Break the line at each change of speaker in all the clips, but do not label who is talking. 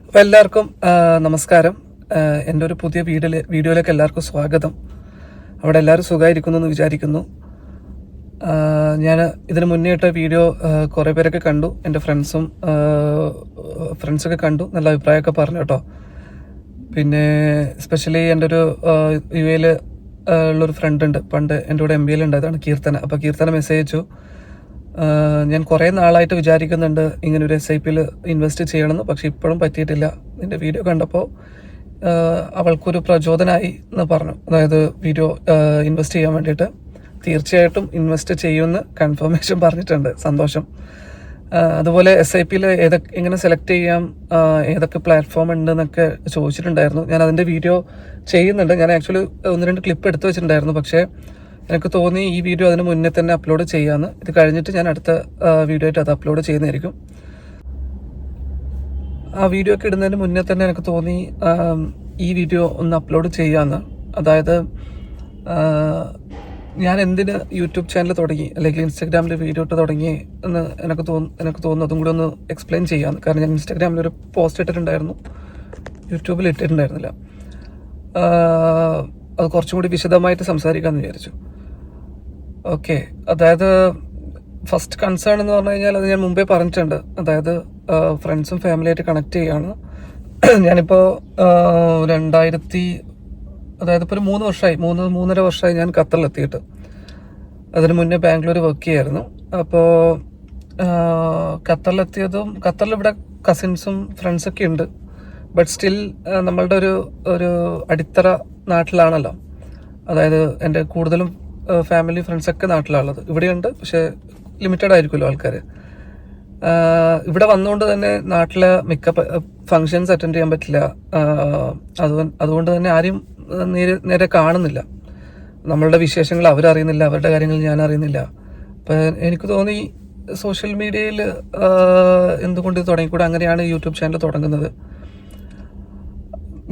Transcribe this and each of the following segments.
അപ്പോൾ എല്ലാവർക്കും നമസ്കാരം. എൻ്റെ ഒരു പുതിയ വീഡിയോയിലേക്ക് എല്ലാവർക്കും സ്വാഗതം. അവിടെ എല്ലാവരും സുഖമായിരിക്കുന്നു എന്ന് വിചാരിക്കുന്നു. ഞാൻ ഇതിന് മുന്നേ ഇട്ട വീഡിയോ കുറേ പേരൊക്കെ കണ്ടു. എൻ്റെ ഫ്രണ്ട്സൊക്കെ കണ്ടു, നല്ല അഭിപ്രായമൊക്കെ പറഞ്ഞു കേട്ടോ. പിന്നെ എസ്പെഷ്യലി എൻ്റെ ഒരു UAയിൽ ഉള്ളൊരു ഫ്രണ്ട് ഉണ്ട്, പണ്ട് എൻ്റെ കൂടെ MBA ഉണ്ടായതാണ്, കീർത്തന. അപ്പോൾ കീർത്തന മെസ്സേജ് അയച്ചു, ഞാൻ കുറേ നാളായിട്ട് വിചാരിക്കുന്നുണ്ട് ഇങ്ങനെ ഒരു SIPയിൽ ഇൻവെസ്റ്റ് ചെയ്യണമെന്ന്, പക്ഷെ ഇപ്പോഴും പറ്റിയിട്ടില്ല. നിൻ്റെ വീഡിയോ കണ്ടപ്പോൾ അവൾക്കൊരു പ്രചോദനമായി എന്ന് പറഞ്ഞു. അതായത് വീഡിയോ ഇൻവെസ്റ്റ് ചെയ്യാൻ വേണ്ടിയിട്ട് തീർച്ചയായിട്ടും ഇൻവെസ്റ്റ് ചെയ്യുമെന്ന് കൺഫർമേഷൻ പറഞ്ഞിട്ടുണ്ട്. സന്തോഷം. അതുപോലെ SIPയിൽ എങ്ങനെ സെലക്ട് ചെയ്യാം, ഏതൊക്കെ പ്ലാറ്റ്ഫോം ഉണ്ടെന്നൊക്കെ ചോദിച്ചിട്ടുണ്ടായിരുന്നു. ഞാൻ അതിൻ്റെ വീഡിയോ ചെയ്യുന്നുണ്ട്. ഞാൻ ആക്ച്വലി 1-2 ക്ലിപ്പ് എടുത്തു വെച്ചിട്ടുണ്ടായിരുന്നു, പക്ഷേ എനിക്ക് തോന്നി ഈ വീഡിയോ അതിന് മുന്നേ തന്നെ അപ്ലോഡ് ചെയ്യാമെന്ന്. ഇത് കഴിഞ്ഞിട്ട് ഞാൻ അടുത്ത വീഡിയോ ആയിട്ട് അത് അപ്ലോഡ് ചെയ്യുന്നതായിരിക്കും. ആ വീഡിയോ ഒക്കെ ഇടുന്നതിന് മുന്നേ തന്നെ എനിക്ക് തോന്നി ഈ വീഡിയോ ഒന്ന് അപ്ലോഡ് ചെയ്യാമെന്ന്. അതായത് ഞാൻ എന്തിന് യൂട്യൂബ് ചാനൽ തുടങ്ങി, അല്ലെങ്കിൽ ഇൻസ്റ്റാഗ്രാമിൽ വീഡിയോ ഇട്ട് തുടങ്ങി എന്ന് എനിക്ക് തോന്നുന്നു അതും കൂടി ഒന്ന് എക്സ്പ്ലെയിൻ ചെയ്യാമെന്ന്. കാരണം ഞാൻ ഇൻസ്റ്റാഗ്രാമിലൊരു പോസ്റ്റ് ഇട്ടിട്ടുണ്ടായിരുന്നു, യൂട്യൂബിൽ ഇട്ടിട്ടുണ്ടായിരുന്നില്ല. അത് കുറച്ചും കൂടി വിശദമായിട്ട് സംസാരിക്കാമെന്ന് വിചാരിച്ചു. ഓക്കെ, അതായത് ഫസ്റ്റ് കൺസേൺ എന്ന് പറഞ്ഞു കഴിഞ്ഞാൽ അത് ഞാൻ മുമ്പേ പറഞ്ഞിട്ടുണ്ട്. അതായത് ഫ്രണ്ട്സും ഫാമിലിയായിട്ട് കണക്ട് ചെയ്യുകയാണ്. ഞാനിപ്പോൾ 2000, അതായത് ഇപ്പോൾ ഒരു 3.5 വർഷമായി ഞാൻ ഖത്തറിലെത്തിയിട്ട്. അതിന് മുന്നേ ബാംഗ്ലൂർ വർക്ക് ചെയ്യായിരുന്നു. അപ്പോൾ ഖത്തറിൽ ഇവിടെ കസിൻസും ഫ്രണ്ട്സൊക്കെ ഉണ്ട്. ബട്ട് സ്റ്റിൽ നമ്മളുടെ ഒരു അടിത്തറ നാട്ടിലാണല്ലോ. അതായത് എൻ്റെ കൂടുതലും ഫാമിലി ഫ്രണ്ട്സൊക്കെ നാട്ടിലാണുള്ളത്. ഇവിടെയുണ്ട്, പക്ഷേ ലിമിറ്റഡ് ആയിരിക്കുമല്ലോ ആൾക്കാർ. ഇവിടെ വന്നുകൊണ്ട് തന്നെ നാട്ടിലെ മിക്ക ഫങ്ഷൻസ് അറ്റൻഡ് ചെയ്യാൻ പറ്റില്ല. അതുകൊണ്ട് തന്നെ ആരെയും നേരെ കാണുന്നില്ല. നമ്മളുടെ വിശേഷങ്ങൾ അവരറിയുന്നില്ല, അവരുടെ കാര്യങ്ങൾ ഞാൻ അറിയുന്നില്ല. അപ്പം എനിക്ക് തോന്നി സോഷ്യൽ മീഡിയയിൽ എന്തുകൊണ്ട് ഇത് തുടങ്ങിക്കൂടെ, അങ്ങനെയാണ് യൂട്യൂബ് ചാനൽ തുടങ്ങുന്നത്.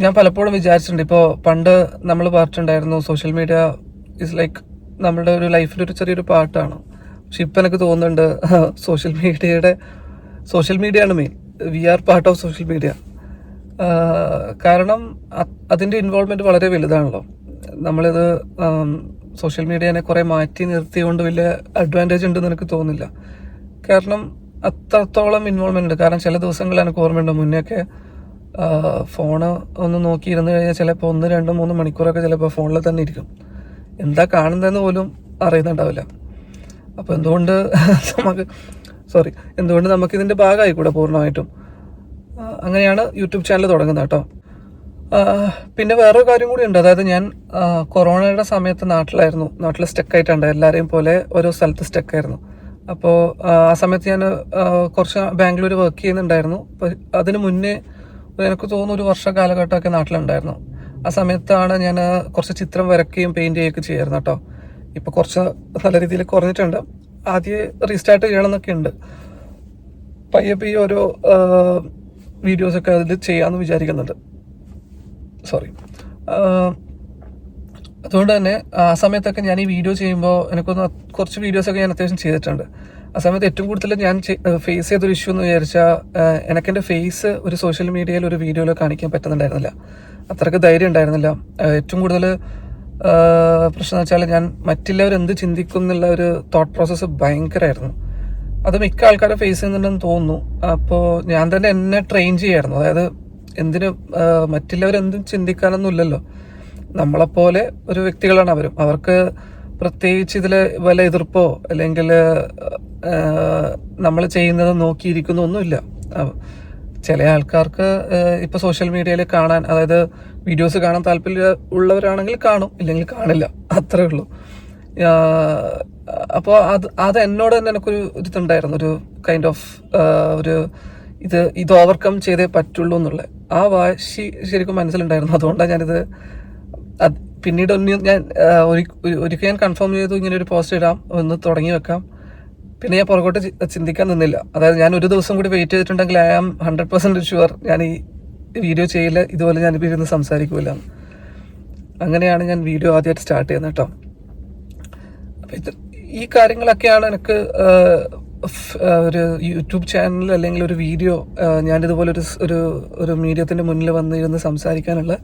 ഞാൻ പലപ്പോഴും വിചാരിച്ചിട്ടുണ്ട്. ഇപ്പോൾ പണ്ട് നമ്മൾ പറഞ്ഞിട്ടുണ്ടായിരുന്നു സോഷ്യൽ മീഡിയ ഇസ് ലൈക്ക് നമ്മളുടെ ഒരു ലൈഫിൻ്റെ ഒരു ചെറിയൊരു പാർട്ടാണ്. പക്ഷെ ഇപ്പം എനിക്ക് തോന്നുന്നുണ്ട് സോഷ്യൽ മീഡിയയാണ് main. We are part of social media. കാരണം അതിൻ്റെ ഇൻവോൾവ്മെൻറ്റ് വളരെ വലുതാണല്ലോ. നമ്മളിത് സോഷ്യൽ മീഡിയനെ കുറേ മാറ്റി നിർത്തിക്കൊണ്ട് വലിയ അഡ്വാൻറ്റേജ് ഉണ്ടെന്ന് എനിക്ക് തോന്നുന്നില്ല. കാരണം അത്രത്തോളം ഇൻവോൾവ്മെൻ്റ് ഉണ്ട്. കാരണം ചില ദിവസങ്ങളിൽ എനിക്ക് ഓർമ്മയുണ്ട്, മുന്നേയൊക്കെ ഫോണ് ഒന്ന് നോക്കിയിരുന്നു കഴിഞ്ഞാൽ ചിലപ്പോൾ 1, 2, 3 മണിക്കൂറൊക്കെ ചിലപ്പോൾ ഫോണിൽ തന്നെ ഇരിക്കും. എന്താ കാണുന്നതെന്ന് പോലും അറിയുന്നുണ്ടാവില്ല. അപ്പോൾ എന്തുകൊണ്ട് നമുക്കിതിൻ്റെ ഭാഗമായിക്കൂടെ പൂർണ്ണമായിട്ടും. അങ്ങനെയാണ് യൂട്യൂബ് ചാനൽ തുടങ്ങുന്നത് കേട്ടോ. പിന്നെ വേറൊരു കാര്യം കൂടി ഉണ്ട്. അതായത് ഞാൻ കൊറോണയുടെ സമയത്ത് നാട്ടിൽ സ്റ്റക്കായിട്ടുണ്ട്. എല്ലാവരെയും പോലെ ഓരോ സ്ഥലത്ത് സ്റ്റക്കായിരുന്നു. അപ്പോൾ ആ സമയത്ത് ഞാൻ കുറച്ച് ബാംഗ്ലൂർ വർക്ക് ചെയ്യുന്നുണ്ടായിരുന്നു. അപ്പോൾ അതിന് മുന്നേ എനിക്ക് തോന്നുന്നു 1 വർഷ കാലഘട്ടമൊക്കെ നാട്ടിലുണ്ടായിരുന്നു. ആ സമയത്താണ് ഞാൻ കുറച്ച് ചിത്രം വരയ്ക്കുകയും പെയിൻറ്റ് ചെയ്യുകയൊക്കെ ചെയ്യായിരുന്നു കേട്ടോ. ഇപ്പോൾ കുറച്ച് നല്ല രീതിയിൽ കുറഞ്ഞിട്ടുണ്ട്. ആദ്യം റീസ്റ്റാർട്ട് ചെയ്യണമെന്നൊക്കെ ഉണ്ട്. പയ്യെ ഓരോ വീഡിയോസൊക്കെ അതിൽ ചെയ്യാമെന്ന് വിചാരിക്കുന്നുണ്ട്. അതുകൊണ്ട് തന്നെ ആ സമയത്തൊക്കെ ഞാൻ ഈ വീഡിയോ ചെയ്യുമ്പോൾ എനിക്കൊന്ന് കുറച്ച് വീഡിയോസൊക്കെ ഞാൻ അത്യാവശ്യം ചെയ്തിട്ടുണ്ട്. ആ സമയത്ത് ഏറ്റവും കൂടുതൽ ഞാൻ ഫേസ് ചെയ്തൊരു ഇഷ്യൂ എന്ന് വിചാരിച്ചാൽ എനിക്കെൻ്റെ ഫേസ് ഒരു സോഷ്യൽ മീഡിയയിൽ ഒരു വീഡിയോയിൽ കാണിക്കാൻ പറ്റുന്നുണ്ടായിരുന്നില്ല. അത്രയ്ക്ക് ധൈര്യം ഉണ്ടായിരുന്നില്ല. ഏറ്റവും കൂടുതൽ പ്രശ്നം എന്ന് വെച്ചാൽ ഞാൻ മറ്റുള്ളവർ എന്ത് ചിന്തിക്കും എന്നുള്ള ഒരു തോട്ട് പ്രോസസ്സ് ഭയങ്കരമായിരുന്നു. അത് മിക്ക ആൾക്കാരെ ഫേസ് ചെയ്യുന്നുണ്ടെന്ന് തോന്നുന്നു. അപ്പോൾ ഞാൻ തന്നെ എന്നെ ട്രെയിൻ ചെയ്യായിരുന്നു. അതായത് എന്തിന് മറ്റുള്ളവരെന്തും ചിന്തിക്കാനൊന്നും ഇല്ലല്ലോ. നമ്മളെപ്പോലെ ഒരു വ്യക്തികളാണ് അവർക്ക് പ്രത്യേകിച്ച് ഇതിൽ വല്ല എതിർപ്പോ അല്ലെങ്കിൽ നമ്മൾ ചെയ്യുന്നത് നോക്കിയിരിക്കുന്നൊന്നുമില്ല. ചില ആൾക്കാർക്ക് ഇപ്പോൾ സോഷ്യൽ മീഡിയയിൽ കാണാൻ, അതായത് വീഡിയോസ് കാണാൻ താല്പര്യം ഉള്ളവരാണെങ്കിൽ കാണും, ഇല്ലെങ്കിൽ കാണില്ല, അത്രേ ഉള്ളൂ. അപ്പോൾ അത് എന്നോട് തന്നെ എനിക്കൊരു ഇതുണ്ടായിരുന്നു, ഒരു കൈൻഡ് ഓഫ് ഇത് ഓവർകം ചെയ്തേ പറ്റുള്ളൂ എന്നുള്ള ആ വാശി ശരിക്കും മനസ്സിലുണ്ടായിരുന്നു. അതുകൊണ്ടാണ് ഞാനിത് പിന്നീട് ഞാൻ ഒരിക്കൽ ഞാൻ കൺഫേം ചെയ്തു, ഇങ്ങനെ ഒരു പോസ്റ്റ് ഇടാം, ഒന്ന് തുടങ്ങി വെക്കാം. പിന്നെ ഞാൻ പുറകോട്ട് ചിന്തിക്കാൻ നിന്നില്ല. അതായത് ഞാൻ ഒരു ദിവസം കൂടി വെയിറ്റ് ചെയ്തിട്ടുണ്ടെങ്കിൽ I am 100% ഷുവർ ഞാൻ ഈ വീഡിയോ ചെയ്യില്ല, ഇതുപോലെ ഞാനിപ്പോൾ ഇരുന്ന് സംസാരിക്കില്ല. അങ്ങനെയാണ് ഞാൻ വീഡിയോ ആദ്യമായിട്ട് സ്റ്റാർട്ട് ചെയ്യുന്നത് കേട്ടോ. അപ്പം ഈ കാര്യങ്ങളൊക്കെയാണ് എനിക്ക് ഒരു യൂട്യൂബ് ചാനൽ അല്ലെങ്കിൽ ഒരു വീഡിയോ ഞാനിതുപോലെ ഒരു മീഡിയത്തിൻ്റെ മുന്നിൽ വന്നിരുന്ന് സംസാരിക്കാനുള്ള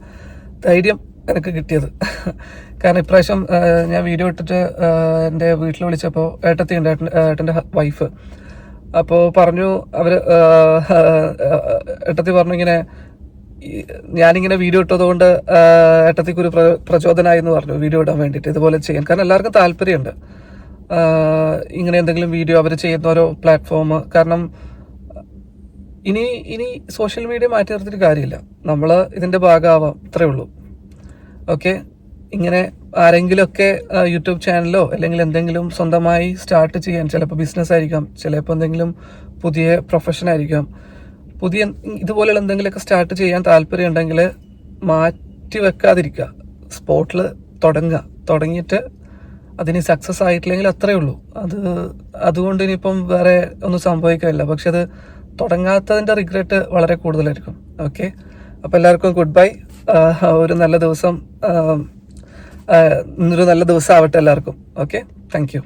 ധൈര്യം എനിക്ക് കിട്ടിയത്. കാരണം ഇപ്രാവശ്യം ഞാൻ വീഡിയോ ഇട്ടിട്ട് എൻ്റെ വീട്ടിൽ വിളിച്ചപ്പോൾ ഏട്ടത്തി ഉണ്ട്, ഏട്ടൻ്റെ വൈഫ്. അപ്പോൾ പറഞ്ഞു ഏട്ടത്തി പറഞ്ഞു ഇങ്ങനെ ഞാനിങ്ങനെ വീഡിയോ ഇട്ടതുകൊണ്ട് ഏട്ടത്തിക്കൊരു പ്രചോദനമായി എന്ന് പറഞ്ഞു വീഡിയോ ഇടാൻ വേണ്ടിയിട്ട് ഇതുപോലെ ചെയ്യാൻ. കാരണം എല്ലാവർക്കും താല്പര്യമുണ്ട് ഇങ്ങനെ എന്തെങ്കിലും വീഡിയോ അവർ ചെയ്യുന്ന ഓരോ പ്ലാറ്റ്ഫോം. കാരണം ഇനി സോഷ്യൽ മീഡിയ മാറ്റി നിർത്തിയിട്ട് കാര്യമില്ല, നമ്മൾ ഇതിൻ്റെ ഭാഗമാവാം, ഇത്രയേ ഉള്ളൂ. ഓക്കെ, ഇങ്ങനെ ആരെങ്കിലുമൊക്കെ യൂട്യൂബ് ചാനലോ അല്ലെങ്കിൽ എന്തെങ്കിലും സ്വന്തമായി സ്റ്റാർട്ട് ചെയ്യാൻ, ചിലപ്പോൾ ബിസിനസ് ആയിരിക്കാം, ചിലപ്പോൾ എന്തെങ്കിലും പുതിയ പ്രൊഫഷൻ ആയിരിക്കാം, പുതിയ ഇതുപോലെയുള്ള എന്തെങ്കിലുമൊക്കെ സ്റ്റാർട്ട് ചെയ്യാൻ താല്പര്യം ഉണ്ടെങ്കിൽ മാറ്റി വെക്കാതിരിക്കുക, സ്പോട്ടിൽ തുടങ്ങിയിട്ട് അതിന് സക്സസ് ആയിട്ടില്ലെങ്കിൽ അത്രയേ ഉള്ളൂ. അതുകൊണ്ട് ഇനിയിപ്പം വേറെ ഒന്നും സംഭവിക്കില്ല. പക്ഷെ അത് തുടങ്ങാത്തതിൻ്റെ റിഗ്രറ്റ് വളരെ കൂടുതലായിരിക്കും. ഓക്കെ, അപ്പോൾ എല്ലാവർക്കും ഗുഡ് ബൈ. ഒരു നല്ല ദിവസം ആവട്ടെ എല്ലാവർക്കും. Okay, thank you.